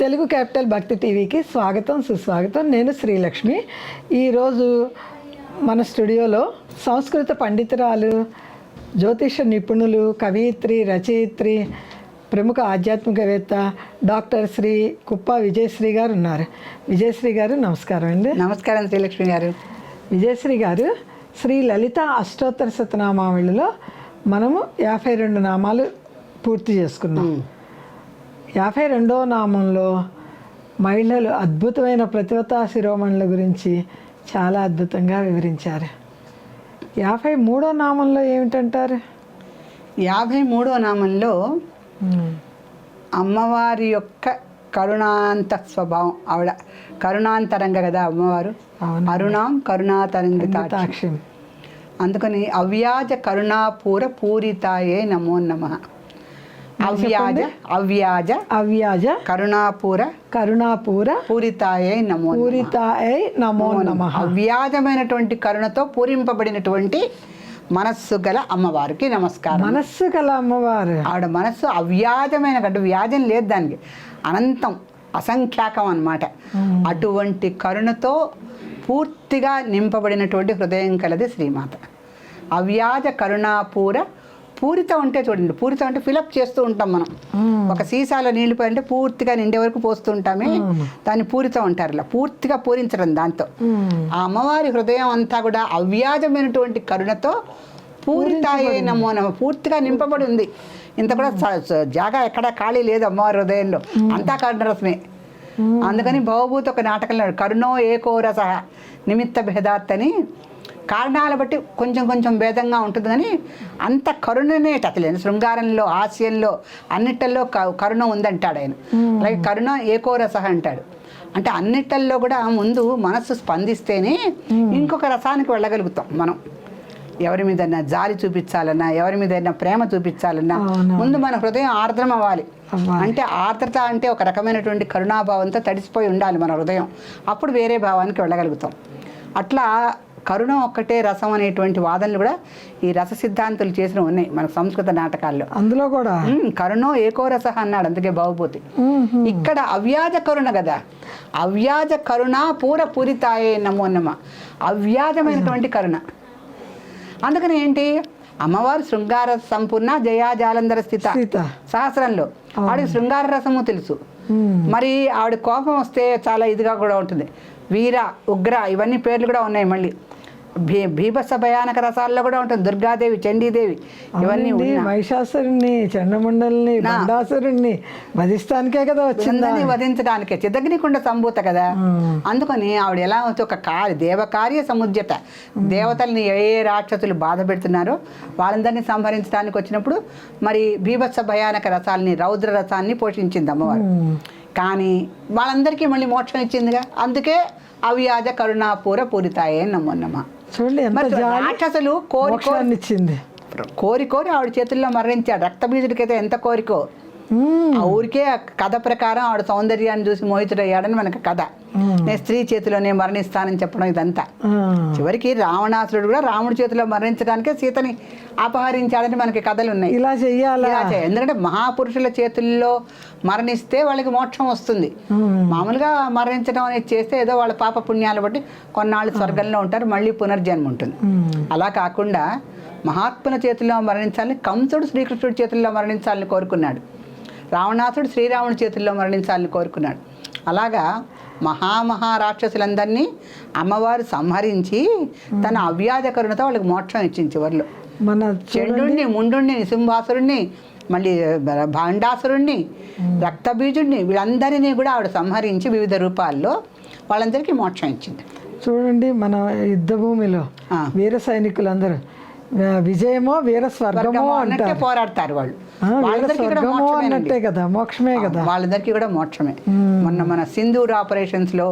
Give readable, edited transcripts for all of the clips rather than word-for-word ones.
Telugu capital భక్తి టీవీకి స్వాగతం సుస్వాగతం. నేను శ్రీలక్ష్మి. ఈరోజు మన స్టూడియోలో సంస్కృత పండితురాలు, జ్యోతిష నిపుణులు, కవయిత్రి, రచయిత్రి, ప్రముఖ ఆధ్యాత్మికవేత్త డాక్టర్ శ్రీ కుప్ప విజయశ్రీ గారు ఉన్నారు. విజయశ్రీ గారు నమస్కారం అండి. నమస్కారం శ్రీలక్ష్మి గారు. విజయశ్రీ గారు, శ్రీ లలిత అష్టోత్తర శతనామావళిలో మనము 52 నామాలు పూర్తి చేసుకున్నాం. 52వ నామంలో మహిళలు అద్భుతమైన ప్రతివతా శిరోమణుల గురించి చాలా అద్భుతంగా వివరించారు. 53వ నామంలో ఏమిటంటారు? 53వ నామంలో అమ్మవారి యొక్క కరుణాంత స్వభావం. ఆవిడ కరుణాంతరంగా కదా అమ్మవారు. అరుణాం కరుణాతరంగితాక్షి. అందుకని అవ్యాజ కరుణాపూర పూరితాయే నమో నమః. అవ్యాజ కరుణాపూర పూరితాయే నమో నమః. అవ్యాజమైనటువంటి కరుణతో పూరింపబడినటువంటి మనస్సు గల అమ్మవారికి నమస్కారం. మనస్సు గల అమ్మవారు. ఆవిడ మనస్సు అవ్యాజమైన కంటే వ్యాజం లేదు, దానికి అనంతం అసంఖ్యాకం అన్నమాట. అటువంటి కరుణతో పూర్తిగా నింపబడినటువంటి హృదయం కలది శ్రీమాత. అవ్యాజ కరుణాపూర. పూరితం అంటే చూడండి, పూరితం అంటే ఫిలప్ చేస్తూ ఉంటాం మనం. ఒక సీసాలో నీళ్లు పోయంటే పూర్తిగా నిండే వరకు పోస్తూ ఉంటామే, దాన్ని పూరితం అంటారు. ఇలా పూర్తిగా పూరించడం. దాంతో ఆ అమ్మవారి హృదయం అంతా కూడా అవ్యాజమైనటువంటి కరుణతో పూరితాయే నమో నమః, పూర్తిగా నింపబడి ఉంది. ఇంత కూడా జాగా ఎక్కడ ఖాళీ లేదు అమ్మవారి హృదయంలో, అంతా కరుణరసమే. అందుకని భవభూత ఒక నాటకంలో కరుణో ఏకో రస నిమిత్త భేదాత్ అని కారణాల బట్టి కొంచెం కొంచెం భేదంగా ఉంటుంది, కానీ అంత కరుణనే అసలు శృంగారంలో, హాస్యంలో, అన్నిటిల్లో కరుణ ఉందంటాడు ఆయన. అలాగే కరుణ ఏకోరస అంటాడు. అంటే అన్నిటిల్లో కూడా ముందు మనస్సు స్పందిస్తేనే ఇంకొక రసానికి వెళ్ళగలుగుతాం మనం. ఎవరి మీదైనా జాలి చూపించాలన్నా, ఎవరి మీదైనా ప్రేమ చూపించాలన్నా ముందు మన హృదయం ఆర్ద్రం అవ్వాలి. అంటే ఆర్ద్రత అంటే ఒక రకమైనటువంటి కరుణాభావంతో తడిసిపోయి ఉండాలి మన హృదయం. అప్పుడు వేరే భావానికి వెళ్ళగలుగుతాం. అట్లా కరుణ ఒక్కటే రసం అనేటువంటి వాదనలు కూడా ఈ రస సిద్ధాంతులు చేసిన ఉన్నాయి మన సంస్కృత నాటకాల్లో. అందులో కూడా కరుణో ఏకోరస అన్నాడు, అందుకే బాగుపోతే. ఇక్కడ అవ్యాజ కరుణ కదా, అవ్యాజ కరుణ పూరితాయే నమో నమః. అవ్యాజమైనటువంటి కరుణ. అందుకని ఏంటి, అమ్మవారు శృంగార సంపూర్ణ జయా జాలంధర స్థిత సహస్రంలో ఆవిడకి శృంగార రసము తెలుసు. మరి ఆవిడ కోపం వస్తే చాలా ఇదిగా కూడా ఉంటుంది. వీర, ఉగ్ర, ఇవన్నీ పేర్లు కూడా ఉన్నాయి. మళ్ళీ భీభత్స భయానక రసాల్లో కూడా ఉంటుంది. దుర్గాదేవి, చండీదేవి, ఇవన్నీ మహిషాసురుణ్ణి, చండమండలిని, బండాసురుణ్ణి వధిస్తానికే కదా వచ్చిందని, వధించడానికే. చిదగ్నికుండ సంభూత కదా. అందుకని ఆవిడ ఎలా అవుతుంది, ఒక దేవకార్య సముద్యత. దేవతల్ని ఏ రాక్షసులు బాధ పెడుతున్నారో వాళ్ళందరినీ సంహరించడానికి వచ్చినప్పుడు మరి భీభత్స భయానక రసాలని, రౌద్ర రసాన్ని పోషించింది అమ్మవారు. కానీ వాళ్ళందరికీ మళ్ళీ మోక్షం ఇచ్చిందిగా. అందుకే అవ్యాజ కరుణాపూర పూరితాయే నమో నమః. రాక్షసులు కోరి ఆవిడ చేతుల్లో మరణించాడు. రక్తబీజుడికైతే ఎంత కోరికో, ఆ ఊరికే కథ ప్రకారం ఆవిడ సౌందర్యాన్ని చూసి మోహితుడయ్యాడని మనకు కథ. నేను స్త్రీ చేతిలోనే మరణిస్తానని చెప్పడం ఇదంతా. చివరికి రావణాసురుడు కూడా రాముడి చేతిలో మరణించడానికే సీతని అపహరించాడని మనకి కథలు ఉన్నాయి. ఇలా చెయ్యాలి. ఎందుకంటే మహాపురుషుల చేతుల్లో మరణిస్తే వాళ్ళకి మోక్షం వస్తుంది. మామూలుగా మరణించడం అనేది చేస్తే ఏదో వాళ్ళ పాప పుణ్యాలు బట్టి కొన్నాళ్ళు స్వర్గంలో ఉంటారు, మళ్ళీ పునర్జన్మ ఉంటుంది. అలా కాకుండా మహాత్ముల చేతుల్లో మరణించాలని, కంసుడు శ్రీకృష్ణుడి చేతుల్లో మరణించాలని కోరుకున్నాడు. రావణాసుడు శ్రీరాముడి చేతుల్లో మరణించాలని కోరుకున్నాడు. అలాగా రాక్షసులందరినీ అమ్మవారు సంహరించి తన అవ్యాజ కరుణతో వాళ్ళకి మోక్షం ఇచ్చింది. చివరిలో మన చెండుణ్ణి, ముండుణ్ణి, నిశుంభాసురుణ్ణి, మళ్ళీ భాండాసురుణ్ణి, రక్తబీజుడిని, వీళ్ళందరినీ కూడా ఆవిడ సంహరించి వివిధ రూపాల్లో వాళ్ళందరికీ మోక్షం ఇచ్చింది. చూడండి, మన యుద్ధ భూమిలో వీర సైనికులందరూ విజయమో వీర స్వర్గమో అంటే పోరాడతారు వాళ్ళు. మోక్షమే కదా, వాళ్ళందరికీ కూడా మోక్షమే. మొన్న మన సింధూర్ ఆపరేషన్స్ లో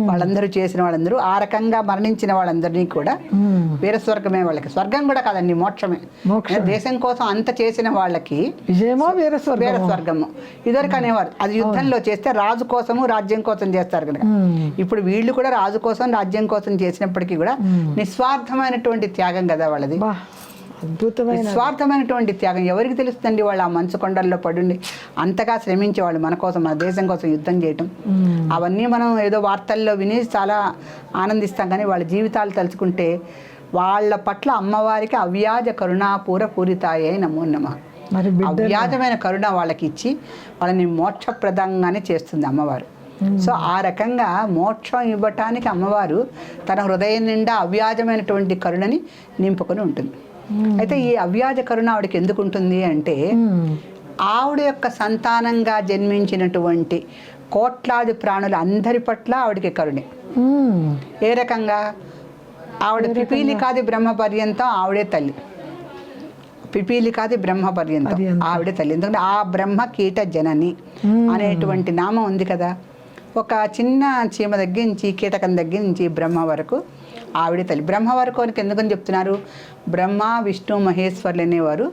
వాళ్ళందరూ చేసిన వాళ్ళందరూ ఆ రకంగా మరణించిన వాళ్ళందరినీ కూడా వీరస్వర్గమే. వాళ్ళకి స్వర్గం కూడా కాదండి, మోక్షమే. దేశం కోసం అంత చేసిన వాళ్ళకి విజయమో వీరస్వర్గము. ఇదివరకు అనేవారు అది యుద్ధంలో చేస్తే రాజు కోసము రాజ్యం కోసం చేస్తారు కనుక. ఇప్పుడు వీళ్ళు కూడా రాజు కోసం రాజ్యం కోసం చేసినప్పటికీ కూడా నిస్వార్థమైనటువంటి త్యాగం కదా వాళ్ళది. అద్భుతమైన నిస్వార్థమైనటువంటి త్యాగం. ఎవరికి తెలుస్తుందండి వాళ్ళు ఆ మంచు కొండల్లో పడుండి అంతగా శ్రమించే వాళ్ళు మన కోసం, మన దేశం కోసం యుద్ధం చేయటం. అవన్నీ మనం ఏదో వార్తల్లో విని చాలా ఆనందిస్తాం, కానీ వాళ్ళ జీవితాలు తలుచుకుంటే వాళ్ళ పట్ల అమ్మవారికి అవ్యాజ కరుణాపూర పూరితాయే నమో నమః. మరి అవ్యాజమైన కరుణ వాళ్ళకి ఇచ్చి వాళ్ళని మోక్షప్రదంగానే చేస్తుంది అమ్మవారు. సో ఆ రకంగా మోక్షం ఇవ్వటానికి అమ్మవారు తన హృదయం నిండా అవ్యాజమైనటువంటి కరుణని నింపుకొని ఉంటుంది. అయితే ఈ అవ్యాజ కరుణ ఆవిడకి ఎందుకు ఉంటుంది అంటే ఆవిడ యొక్క సంతానంగా జన్మించినటువంటి కోట్లాది ప్రాణులు అందరి పట్ల ఆవిడకి కరుణే. ఏ రకంగా? ఆవిడ పిపీలికాది బ్రహ్మ పర్యంతం ఆవిడే తల్లి. పిపీలికాది బ్రహ్మ పర్యంతం ఆవిడే తల్లి. ఎందుకంటే ఆ బ్రహ్మ కీట జనని అనేటువంటి నామం ఉంది కదా. ఒక చిన్న చీమ దగ్గర నుంచి, కీటకం దగ్గర నుంచి బ్రహ్మ వరకు ఆవిడే తల్లి. బ్రహ్మ వరకు అని ఎందుకని చెప్తున్నారు? బ్రహ్మ విష్ణు మహేశ్వర్లు అనేవారు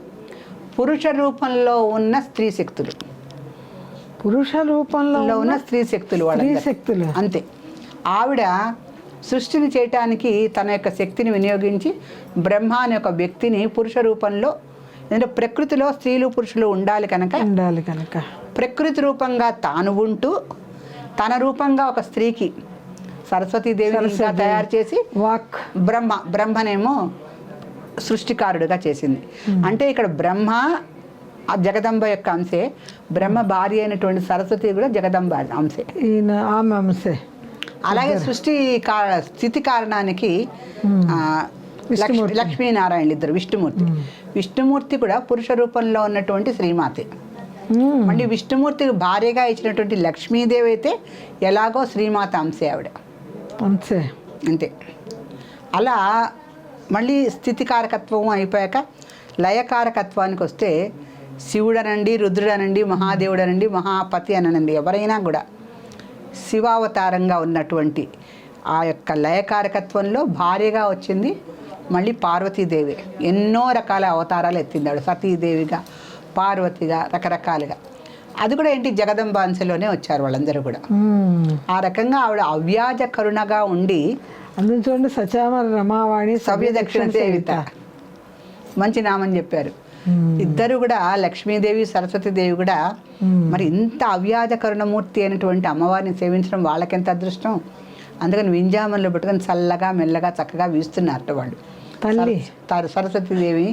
పురుష రూపంలో ఉన్న స్త్రీ శక్తులు. పురుష రూపంలో ఉన్న స్త్రీ శక్తులు శక్తులు అంతే. ఆవిడ సృష్టిని చేయటానికి తన యొక్క శక్తిని వినియోగించి బ్రహ్మ అనే ఒక వ్యక్తిని పురుష రూపంలో, ఎందుకంటే ప్రకృతిలో స్త్రీలు పురుషులు ఉండాలి కనుక ప్రకృతి రూపంగా తాను ఉంటూ తన రూపంగా ఒక స్త్రీకి సరస్వతీదేవిని తయారు చేసి బ్రహ్మనేమో సృష్టికారుడుగా చేసింది. అంటే ఇక్కడ బ్రహ్మ ఆ జగదంబ యొక్క అంశే, బ్రహ్మ భార్య అయినటువంటి సరస్వతి కూడా జగదంబ అంశే. ఆమె అంశే. అలాగే సృష్టి స్థితి కారణానికి లక్ష్మీనారాయణలు ఇద్దరు, విష్ణుమూర్తి కూడా పురుష రూపంలో ఉన్నటువంటి శ్రీమాతే. మళ్ళీ విష్ణుమూర్తికి భార్యగా ఇచ్చినటువంటి లక్ష్మీదేవి అయితే ఎలాగో శ్రీమాత అంశే ఆవిడ అంతే. అలా మళ్ళీ స్థితికారకత్వం అయిపోయాక లయకారకత్వానికి వస్తే శివుడనండి, రుద్రుడనండి, మహాదేవుడనండి, మహాపతి అననండి, ఎవరైనా కూడా శివావతారంగా ఉన్నటువంటి ఆ యొక్క లయకారకత్వంలో భార్యగా వచ్చింది మళ్ళీ పార్వతీదేవి. ఎన్నో రకాల అవతారాలు ఎత్తింది ఆవిడ, సతీదేవిగా, పార్వతిగా, రకరకాలుగా. అది కూడా ఏంటి, జగదంబ అంశలోనే వచ్చారు వాళ్ళందరూ కూడా. ఆ రకంగా ఆవిడ అవ్యాజ కరుణగా ఉండి, అందులో చూడండి సచామర రమావాణి సవ్య దక్షిణ సేవిత, మంచి నామని చెప్పారు. ఇద్దరు కూడా లక్ష్మీదేవి, సరస్వతీదేవి కూడా మరి ఇంత అవ్యాజ కరుణమూర్తి అయినటువంటి అమ్మవారిని సేవించడం వాళ్ళకెంత అదృష్టం. అందుకని వింజామల్లో పెట్టుకొని చల్లగా మెల్లగా చక్కగా వీస్తున్నారు వాళ్ళు సరస్వతీదేవి,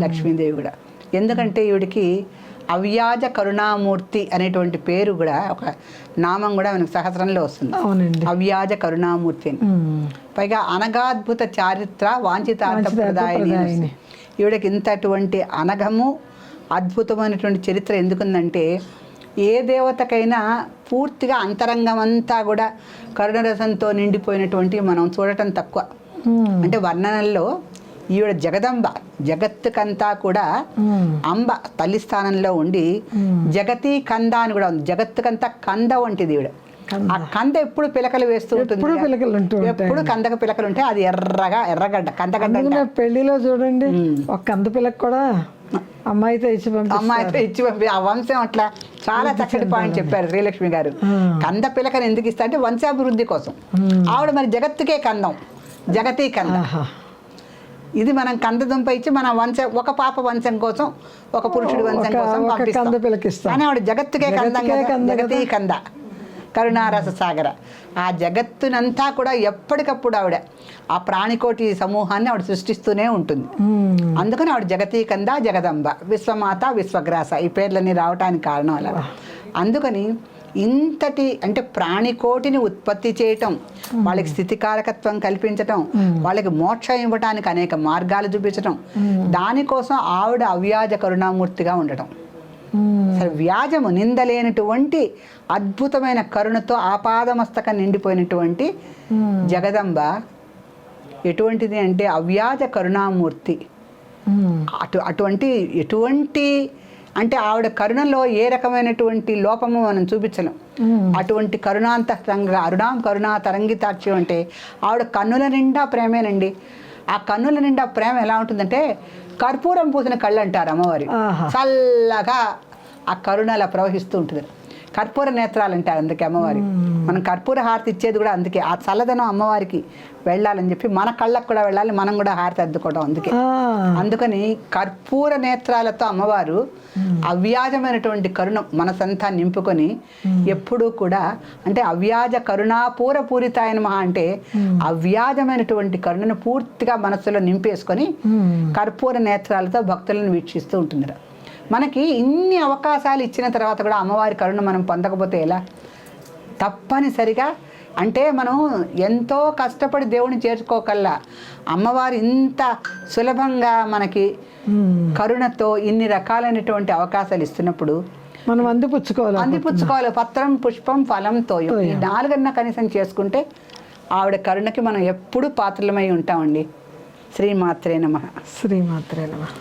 లక్ష్మీదేవి కూడా. ఎందుకంటే ఈవిడికి అవ్యాజ కరుణామూర్తి అనేటువంటి పేరు కూడా, ఒక నామం కూడా మనకు సహస్రంలో వస్తుంది, అవ్యాజ కరుణామూర్తి అని. పైగా అనగాద్భుత చారిత్ర వాంఛితార్థప్రదాయిని. ఈవిడకి ఇంతటువంటి అనఘము అద్భుతమైనటువంటి చరిత్ర ఎందుకుందంటే, ఏ దేవతకైనా పూర్తిగా అంతరంగం అంతా కూడా కరుణరసంతో నిండిపోయినటువంటి మనం చూడటం తక్కువ. అంటే వర్ణనల్లో ఈవిడ జగదంబ, జగత్తుకంతా కూడా అంబ తల్లి స్థానంలో ఉండి జగతి కంద అని కూడా ఉంది. జగత్తుకంతా కంద వంటిది ఈవిడ. ఆ కంద ఎప్పుడు పిలకలు వేస్తూ ఉంటుంది, ఎప్పుడు కందక పిలకలు ఉంటాయి. అది ఎర్రగడ్డ కందగడ్డ. పెళ్లిలో చూడండి ఒక కంద పిలక కూడా అమ్మాయితో ఇచ్చి పంపి ఆ వంశం అట్లా. చాలా చక్కటి పాయింట్ చెప్పారు శ్రీలక్ష్మి గారు. కంద పిలకను ఎందుకు ఇస్తా అంటే వంశాభివృద్ధి కోసం. ఆవిడ మరి జగత్తుకే కందం, జగతి కంద. ఇది మనం కంద దుంప ఇచ్చి మన వంశం, ఒక పాప వంశం కోసం, ఒక పురుషుడి వంశం కోసం పంపిస్తాం. కానీ ఆవిడ జగత్తుకే కందం, జగతి కంద, కరుణారస సాగర. ఆ జగత్తునంతా కూడా ఎప్పటికప్పుడు ఆవిడ ఆ ప్రాణికోటి సమూహాన్ని ఆవిడ సృష్టిస్తూనే ఉంటుంది. అందుకని ఆవిడ జగతీ కంద, జగదంబ, విశ్వమాత, విశ్వగ్రాస ఈ పేర్లన్నీ రావటానికి కారణం అలా. అందుకని ఇంతటి అంటే ప్రాణికోటిని ఉత్పత్తి చేయటం, వాళ్ళకి స్థితికారకత్వం కల్పించటం, వాళ్ళకి మోక్షం ఇవ్వటానికి అనేక మార్గాలు చూపించటం, దానికోసం ఆవిడ అవ్యాజ కరుణామూర్తిగా ఉండటం. వ్యాజము నిందలేనటువంటి అద్భుతమైన కరుణతో ఆపాదమస్తకం నిండిపోయినటువంటి జగదంబ ఎటువంటిది అంటే అవ్యాజ కరుణామూర్తి. ఎటువంటి అంటే ఆవిడ కరుణలో ఏ రకమైనటువంటి లోపము మనం చూపించలేం. అటువంటి కరుణా తరంగితాక్షి అంటే ఆవిడ కన్నుల నిండా ప్రేమేనండి. ఆ కన్నుల నిండా ప్రేమ ఎలా ఉంటుందంటే కర్పూరం పూసిన కళ్ళు అంటారు అమ్మవారి. చల్లగా ఆ కరుణ అలా ప్రవహిస్తూ ఉంటుంది. కర్పూర నేత్రాలు అంటారు అందుకే అమ్మవారి. మనం కర్పూర హారతి ఇచ్చేది కూడా అందుకే, ఆ చల్లదనం అమ్మవారికి వెళ్ళాలని చెప్పి మన కళ్ళకు కూడా వెళ్ళాలి, మనం కూడా హారతి అద్దుకోవడం అందుకే. అందుకని కర్పూర నేత్రాలతో అమ్మవారు అవ్యాజమైనటువంటి కరుణ మనసంతా నింపుకొని ఎప్పుడూ కూడా, అంటే అవ్యాజ కరుణాపూర పూరితాయన మహా అంటే అవ్యాజమైనటువంటి కరుణను పూర్తిగా మనస్సులో నింపేసుకొని కర్పూర నేత్రాలతో భక్తులను వీక్షిస్తూ ఉంటున్నారు. మనకి ఇన్ని అవకాశాలు ఇచ్చిన తర్వాత కూడా అమ్మవారి కరుణ మనం పొందకపోతే ఎలా? తప్పనిసరిగా, అంటే మనం ఎంతో కష్టపడి దేవుని చేర్చుకోకల్లా అమ్మవారు ఇంత సులభంగా మనకి కరుణతో ఇన్ని రకాలైనటువంటి అవకాశాలు ఇస్తున్నప్పుడు మనం అందిపుచ్చుకోవాలి. పత్రం, పుష్పం, ఫలం, తోయం, ఈ 4 కనీసం చేసుకుంటే ఆవిడ కరుణకి మనం ఎప్పుడూ పాత్రలమై ఉంటామండి. శ్రీమాత్రే నమః. శ్రీమాత్రే నమః.